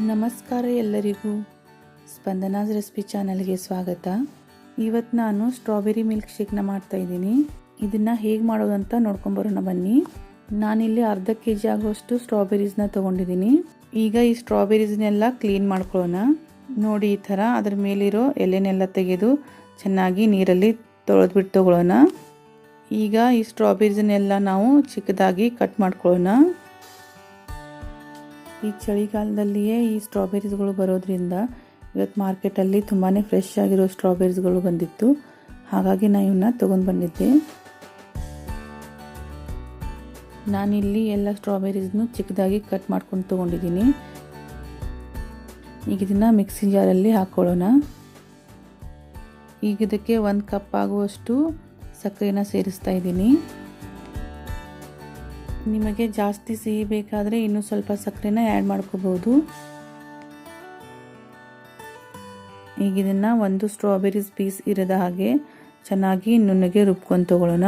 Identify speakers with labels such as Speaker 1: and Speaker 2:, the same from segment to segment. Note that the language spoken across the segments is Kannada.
Speaker 1: ನಮಸ್ಕಾರ ಎಲ್ಲರಿಗೂ ಸ್ಪಂದನಾಸ್ ರೆಸಿಪಿ ಚಾನಲ್ಗೆ ಸ್ವಾಗತ. ಇವತ್ತು ನಾನು ಸ್ಟ್ರಾಬೆರಿ ಮಿಲ್ಕ್ ಶೇಕ್ನ ಮಾಡ್ತಾಯಿದ್ದೀನಿ. ಇದನ್ನು ಹೇಗೆ ಮಾಡೋದು ಅಂತ ನೋಡ್ಕೊಂಬರೋಣ ಬನ್ನಿ. ನಾನಿಲ್ಲಿ ಅರ್ಧ kg ಆಗುವಷ್ಟು ಸ್ಟ್ರಾಬೆರೀಸ್ನ ತೊಗೊಂಡಿದ್ದೀನಿ. ಈಗ ಈ ಸ್ಟ್ರಾಬೆರೀಸ್ನೆಲ್ಲ ಕ್ಲೀನ್ ಮಾಡ್ಕೊಳ್ಳೋಣ. ನೋಡಿ, ಈ ಥರ ಅದ್ರ ಮೇಲಿರೋ ಎಲೆನೆಲ್ಲ ತೆಗೆದು ಚೆನ್ನಾಗಿ ನೀರಲ್ಲಿ ತೊಳೆದ್ಬಿಟ್ಟು ತೊಗೊಳ್ಳೋಣ. ಈಗ ಈ ಸ್ಟ್ರಾಬೆರೀಸ್ನೆಲ್ಲ ನಾವು ಚಿಕ್ಕದಾಗಿ ಕಟ್ ಮಾಡ್ಕೊಳ್ಳೋಣ. ಈ ಚಳಿಗಾಲದಲ್ಲಿಯೇ ಈ ಸ್ಟ್ರಾಬೆರೀಸ್ಗಳು ಬರೋದ್ರಿಂದ ಇವತ್ತು ಮಾರ್ಕೆಟಲ್ಲಿ ತುಂಬಾ ಫ್ರೆಶ್ ಆಗಿರೋ ಸ್ಟ್ರಾಬೆರೀಸ್ಗಳು ಬಂದಿತ್ತು. ಹಾಗಾಗಿ ನಾನು ಇವನ್ನ ತೊಗೊಂಡು ಬಂದಿದ್ದೆ. ನಾನಿಲ್ಲಿ ಎಲ್ಲ ಸ್ಟ್ರಾಬೆರೀಸ್ನು ಚಿಕ್ಕದಾಗಿ ಕಟ್ ಮಾಡ್ಕೊಂಡು ತೊಗೊಂಡಿದ್ದೀನಿ. ಈಗ ಇದನ್ನು ಮಿಕ್ಸಿ ಜಾರಲ್ಲಿ ಹಾಕ್ಕೊಳ್ಳೋಣ. ಈಗ ಇದಕ್ಕೆ 1 ಕಪ್ ಆಗುವಷ್ಟು ಸಕ್ಕರೆನ ಸೇರಿಸ್ತಾ ಇದ್ದೀನಿ. ನಿಮಗೆ ಜಾಸ್ತಿ ಸಿಹಿ ಬೇಕಾದರೆ ಇನ್ನೂ ಸ್ವಲ್ಪ ಸಕ್ಕರೆನ ಆ್ಯಡ್ ಮಾಡ್ಕೋಬಹುದು. ಈಗ ಇದನ್ನು ಒಂದು ಸ್ಟ್ರಾಬೆರೀಸ್ ಪೀಸ್ ಇರದ ಹಾಗೆ ಚೆನ್ನಾಗಿ ನುಣ್ಣಗೆ ರುಬ್ಕೊಂಡು ತಗೊಳ್ಳೋಣ.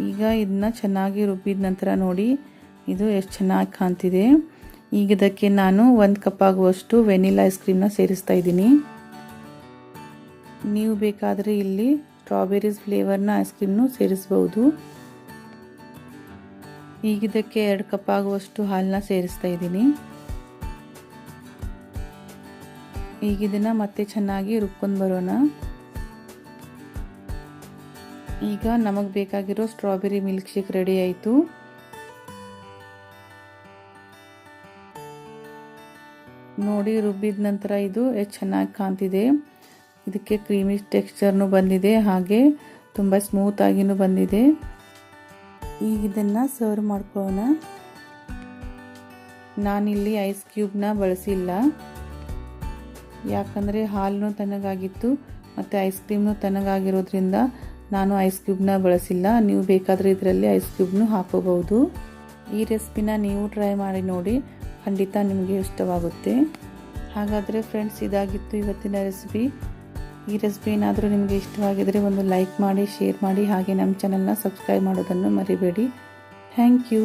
Speaker 1: ಈಗ ಇದನ್ನ ಚೆನ್ನಾಗಿ ರುಬ್ಬಿದ ನಂತರ ನೋಡಿ ಇದು ಎಷ್ಟು ಚೆನ್ನಾಗಿ ಕಾಣ್ತಿದೆ. ಈಗ ಇದಕ್ಕೆ ನಾನು 1 ಕಪ್ ಆಗುವಷ್ಟು ವೆನಿಲಾ ಐಸ್ ಕ್ರೀಮ್ನ ಸೇರಿಸ್ತಾ ಇದ್ದೀನಿ. ನೀವು ಬೇಕಾದರೆ ಇಲ್ಲಿ ಸ್ಟ್ರಾಬೆರೀಸ್ ಫ್ಲೇವರ್ನ ಐಸ್ ಕ್ರೀಮ್ನು ಸೇರಿಸಬಹುದು. ಈಗ ಇದಕ್ಕೆ 2 ಕಪ್ ಆಗುವಷ್ಟು ಹಾಲನ್ನ ಸೇರಿಸ್ತಾ ಇದ್ದೀನಿ. ಈಗ ಇದನ್ನು ಮತ್ತೆ ಚೆನ್ನಾಗಿ ರುಬ್ಕೊಂಡು ಬರೋಣ. ಈಗ ನಮಗೆ ಬೇಕಾಗಿರೋ ಸ್ಟ್ರಾಬೆರಿ ಮಿಲ್ಕ್ ಶೇಕ್ ರೆಡಿ ಆಯಿತು. ನೋಡಿ, ರುಬ್ಬಿದ ನಂತರ ಇದು ಎಷ್ಟು ಚೆನ್ನಾಗಿ ಕಾಣ್ತಿದೆ. ಇದಕ್ಕೆ ಕ್ರೀಮಿ ಟೆಕ್ಸ್ಚರ್ನು ಬಂದಿದೆ, ಹಾಗೆ ತುಂಬ ಸ್ಮೂತ್ ಆಗಿನೂ ಬಂದಿದೆ. ಈಗ ಇದನ್ನು ಸರ್ವ್ ಮಾಡ್ಕೊಳ್ಳೋಣ. ನಾನಿಲ್ಲಿ ಐಸ್ ಕ್ಯೂಬ್ನ ಬಳಸಿಲ್ಲ, ಯಾಕಂದರೆ ಹಾಲು ತಣ್ಣಗಾಗಿತ್ತು ಮತ್ತು ಐಸ್ ಕ್ರೀಮ್ನು ತಣ್ಣಗಾಗಿರೋದ್ರಿಂದ ನಾನು ಐಸ್ ಕ್ಯೂಬ್ನ ಬಳಸಿಲ್ಲ. ನೀವು ಬೇಕಾದರೆ ಇದರಲ್ಲಿ ಐಸ್ ಕ್ಯೂಬ್ನು ಹಾಕೋಬಹುದು. ಈ ರೆಸಿಪಿನ ನೀವು ಟ್ರೈ ಮಾಡಿ ನೋಡಿ, ಖಂಡಿತ ನಿಮಗೆ ಇಷ್ಟವಾಗುತ್ತೆ. ಹಾಗಾದರೆ ಫ್ರೆಂಡ್ಸ್, ಇದಾಗಿತ್ತು ಇವತ್ತಿನ ರೆಸಿಪಿ. ಈ ರೆಸಿಪಿ ಏನಾದರೂ ನಿಮಗೆ ಇಷ್ಟವಾಗಿದ್ದರೆ ಒಂದು ಲೈಕ್ ಮಾಡಿ, ಶೇರ್ ಮಾಡಿ, ಹಾಗೆ ನಮ್ಮ ಚಾನಲ್ನ ಸಬ್ಸ್ಕ್ರೈಬ್ ಮಾಡೋದನ್ನು ಮರಿಬೇಡಿ. Thank you.